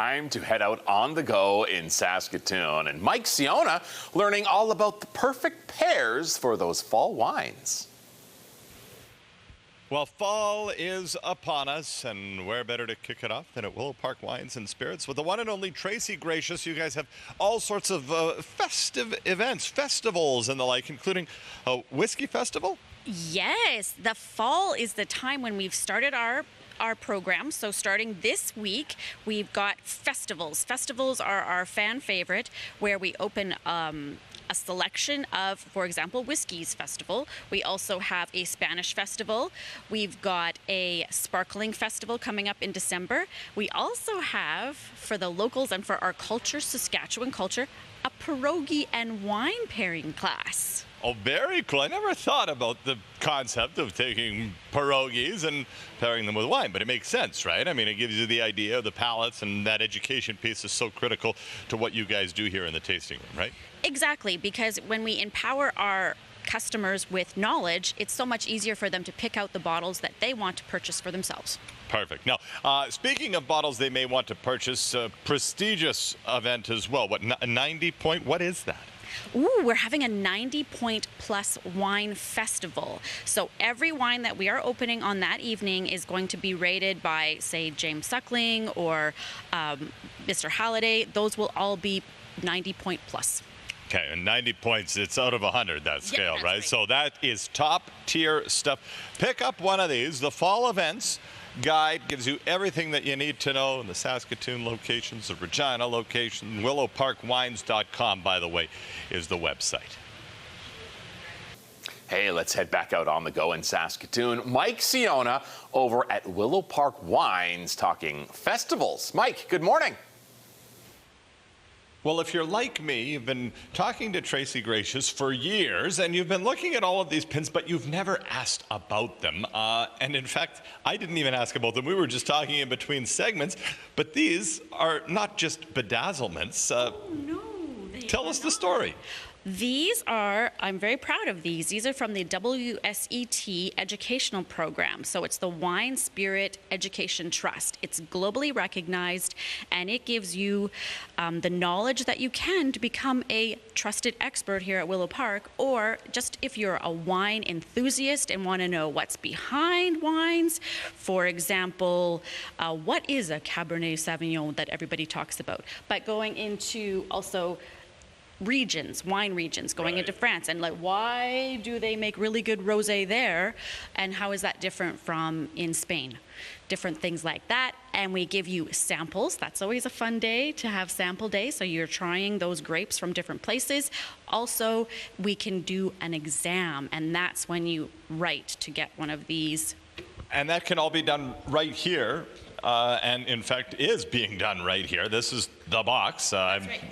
time to head out on the go in Saskatoon. And Mike Siona learning all about the perfect pairs for those fall wines. Well, fall is upon us, and where better to kick it off than at Willow Park Wines and Spirits with the one and only Tracy Gracious. You guys have all sorts of festive events, festivals and the like, including a whiskey festival? Yes, the fall is the time when we've started our program. So starting this week, we've got festivals. Festivals are our fan favorite, where we open a selection of, for example, Whiskies Festival. We also have a Spanish festival. We've got a sparkling festival coming up in December. We also have, for the locals and for our culture, Saskatchewan culture, a pierogi and wine pairing class. Oh, very cool. I never thought about the concept of taking pierogies and pairing them with wine, but it makes sense, right? I mean, it gives you the idea of the palates, and that education piece is so critical to what you guys do here in the tasting room, right? Exactly, because when we empower our customers with knowledge, it's so much easier for them to pick out the bottles that they want to purchase for themselves. Perfect. Now, speaking of bottles they may want to purchase, prestigious event as well. What, a 90 point? What is that? Ooh, we're having a 90-point plus wine festival. So every wine that we are opening on that evening is going to be rated by, say, James Suckling or Mr. Halliday. Those will all be 90-point plus. Okay, and 90 points, it's out of 100, that scale, Yeah, right? So that is top tier stuff. Pick up one of these. The fall events guide gives you everything that you need to know in the Saskatoon locations, the Regina location. WillowParkWines.com, by the way, is the website. Hey, let's head back out on the go in Saskatoon. Mike Siona over at Willow Park Wines talking festivals. Mike, good morning. Well, if you're like me, you've been talking to Tracy Gracious for years, and you've been looking at all of these pins, but you've never asked about them. And in fact, I didn't even ask about them. We were just talking in between segments. But these are not just bedazzlements. Oh, no. Tell us the story. These are, I'm very proud of these. These are from the WSET educational program. So it's the Wine Spirit Education Trust. It's globally recognized, and it gives you the knowledge that you can to become a trusted expert here at Willow Park, or just if you're a wine enthusiast and want to know what's behind wines. For example, what is a Cabernet Sauvignon that everybody talks about? But going into also regions, wine regions, going into France, and like, why do they make really good rosé there, and how is that different from in Spain? Different things like that. And we give you samples. That's always a fun day to have sample day, so you're trying those grapes from different places. Also, we can do an exam, and that's when you write to get one of these. And that can all be done right here. And in fact is being done right here. This is the box.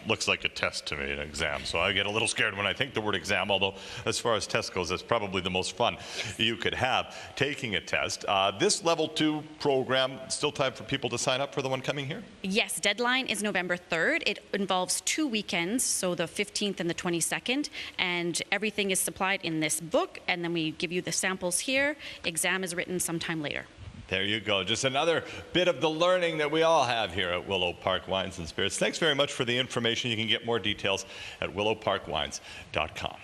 Looks like a test to me, an exam. So I get a little scared when I think the word exam, although as far as test goes, that's probably the most fun you could have, taking a test. This level 2 program, still time for people to sign up for the one coming here? Yes, deadline is November 3rd. It involves 2 weekends, so the 15th and the 22nd, and everything is supplied in this book, and then we give you the samples here. Exam is written sometime later. There you go. Just another bit of the learning that we all have here at Willow Park Wines and Spirits. Thanks very much for the information. You can get more details at WillowParkWines.com.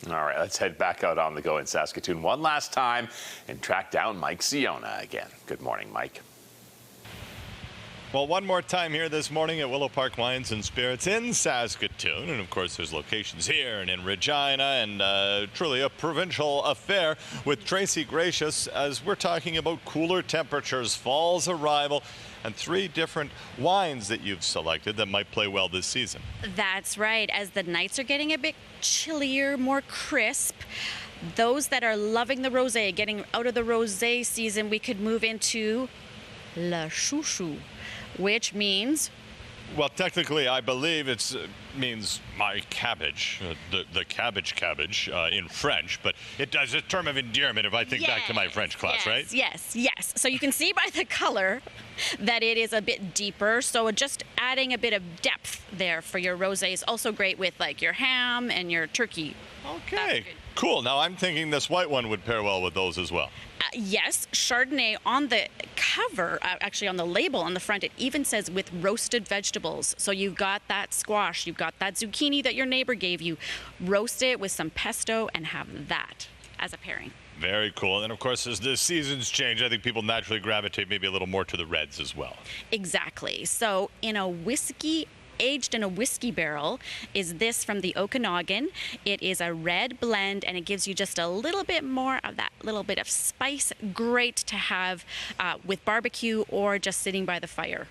All right, let's head back out on the go in Saskatoon one last time and track down Mike Siona again. Good morning, Mike. Well, one more time here this morning at Willow Park Wines and Spirits in Saskatoon. And of course, there's locations here and in Regina, and truly a provincial affair with Tracy Gracious as we're talking about cooler temperatures, fall's arrival, and 3 different wines that you've selected that might play well this season. That's right. As the nights are getting a bit chillier, more crisp, those that are loving the rosé, getting out of the rosé season, we could move into La Chouchou, which means? Well, technically, I believe it means my cabbage, the cabbage in French, but it does a term of endearment if I think back to my French class, right? Yes. So you can see by the color that it is a bit deeper, so just adding a bit of depth there for your rosé is also great with like your ham and your turkey. Okay, cool. Now I'm thinking this white one would pair well with those as well. Yes, Chardonnay on the cover, actually on the label on the front, it even says with roasted vegetables. So you've got that squash, you've got that zucchini that your neighbor gave you. Roast it with some pesto and have that as a pairing. Very cool. And of course, as the seasons change, I think people naturally gravitate maybe a little more to the reds as well. Exactly. So in a whiskey, aged in a whiskey barrel, is this from the Okanagan. It is a red blend, and it gives you just a little bit more of that little bit of spice. Great to have with barbecue or just sitting by the fire.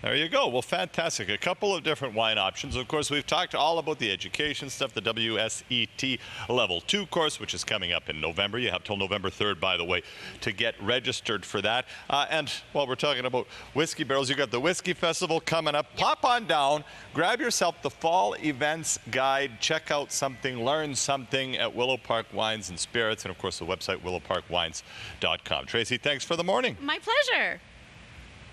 There you go. Well, fantastic. A couple of different wine options. Of course, we've talked all about the education stuff, the WSET Level 2 course, which is coming up in November. You have till November 3rd, by the way, to get registered for that. And while we're talking about whiskey barrels, you got the Whiskey Festival coming up. Pop on down, grab yourself the Fall Events Guide, check out something, learn something at Willow Park Wines and Spirits, and of course the website willowparkwines.com. Tracy, thanks for the morning. My pleasure.